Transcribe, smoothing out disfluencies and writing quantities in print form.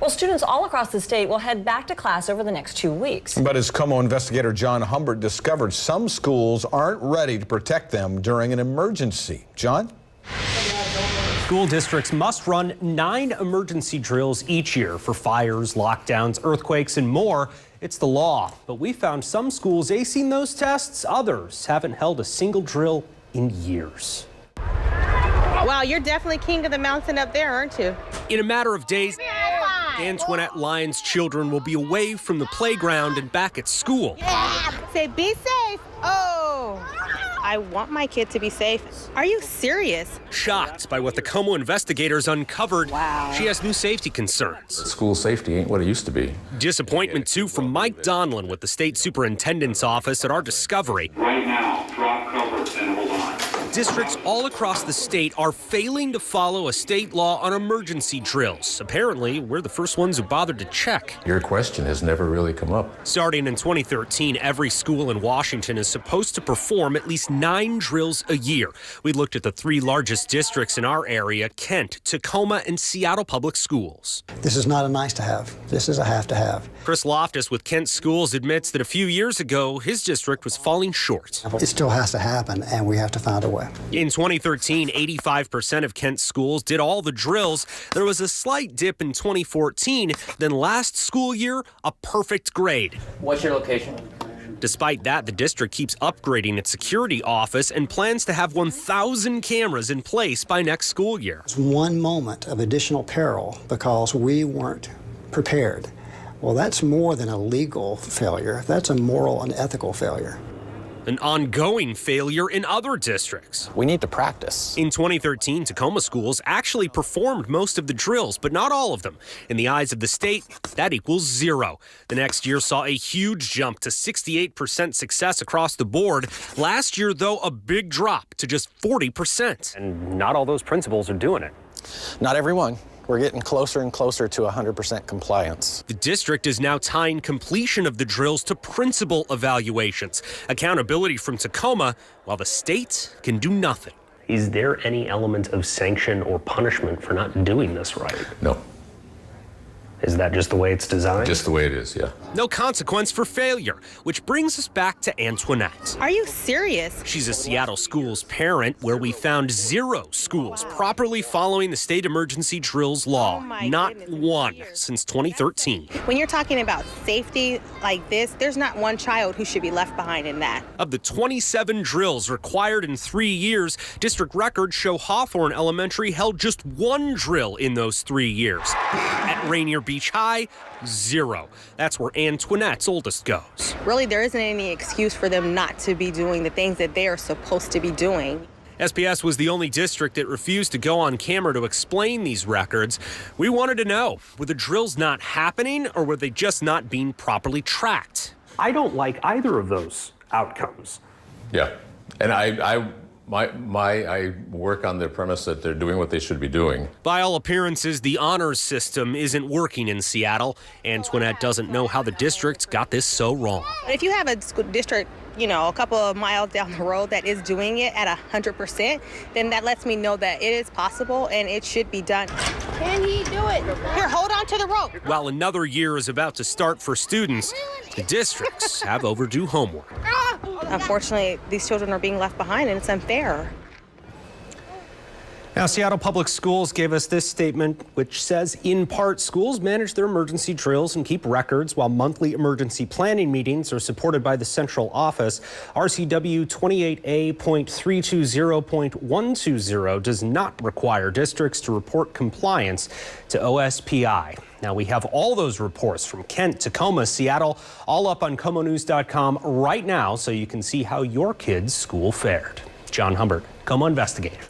Well, students all across the state will head back to class over the next 2 weeks. But as Como investigator John Humbert discovered, some schools aren't ready to protect them during an emergency. John? School districts must run 9 emergency drills each year for fires, lockdowns, earthquakes, and more. It's the law. But we found some schools acing those tests. Others haven't held a single drill in years. Wow, you're definitely king of the mountain up there, aren't you? In a matter of days, Antoinette Lyons' children will be away from the playground and back at school. Yeah. Say, be safe. Oh, I want my kid to be safe. Are you serious? Shocked by what the Como investigators uncovered, Wow. She has new safety concerns. School safety ain't what it used to be. Disappointment, too, from Mike Donlin with the state superintendent's office at our discovery. Right now, drop cover and hold on. Districts all across the state are failing to follow a state law on emergency drills. Apparently, we're the first ones who bothered to check. Your question has never really come up. Starting in 2013, every school in Washington is supposed to perform at least 9 drills a year. We looked at the 3 largest districts in our area: Kent, Tacoma, and Seattle Public Schools. This is not a nice to have. This is a have to have. Chris Loftus with Kent Schools admits that a few years ago, his district was falling short. It still has to happen, and we have to find a way. In 2013, 85% of Kent schools did all the drills. There was a slight dip in 2014. Then last school year, a perfect grade. What's your location? Despite that, the district keeps upgrading its security office and plans to have 1,000 cameras in place by next school year. It's one moment of additional peril because we weren't prepared. Well, that's more than a legal failure. That's a moral and ethical failure. An ongoing failure in other districts. We need to practice. In 2013, Tacoma schools actually performed most of the drills, but not all of them. In the eyes of the state, that equals 0. The next year saw a huge jump to 68% success across the board. Last year, though, a big drop to just 40%. And not all those principals are doing it. Not everyone. We're getting closer and closer to 100% compliance. The district is now tying completion of the drills to principal evaluations. Accountability from Tacoma, while the state can do nothing. Is there any element of sanction or punishment for not doing this right? No. Is that just the way it's designed? Just the way it is, yeah. No consequence for failure, which brings us back to Antoinette. Are you serious? She's a Seattle schools parent where we found 0 schools properly following the state emergency drills law. Not one since 2013. When you're talking about safety like this, there's not one child who should be left behind in that. Of the 27 drills required in 3 years, district records show Hawthorne Elementary held just 1 drill in those 3 years. At Rainier Beach High, 0. That's where Antoinette's oldest goes. Really, there isn't any excuse for them not to be doing the things that they are supposed to be doing. SPS was the only district that refused to go on camera to explain these records. We wanted to know, were the drills not happening or were they just not being properly tracked? I don't like either of those outcomes. Yeah. And I work on the premise that they're doing what they should be doing. By all appearances, the honors system isn't working in Seattle. Antoinette doesn't know how the district got this so wrong. If you have a school district, a couple of miles down the road that is doing it at 100%, then that lets me know that it is possible and it should be done. Can he do it? Here, hold on to the rope. While another year is about to start for students, the districts have overdue homework. Unfortunately, these children are being left behind, and it's unfair. Now, Seattle Public Schools gave us this statement, which says, in part, schools manage their emergency drills and keep records while monthly emergency planning meetings are supported by the central office. RCW 28A.320.120 does not require districts to report compliance to OSPI. Now, we have all those reports from Kent, Tacoma, Seattle, all up on KomoNews.com right now so you can see how your kids' school fared. John Humbert, Como investigator.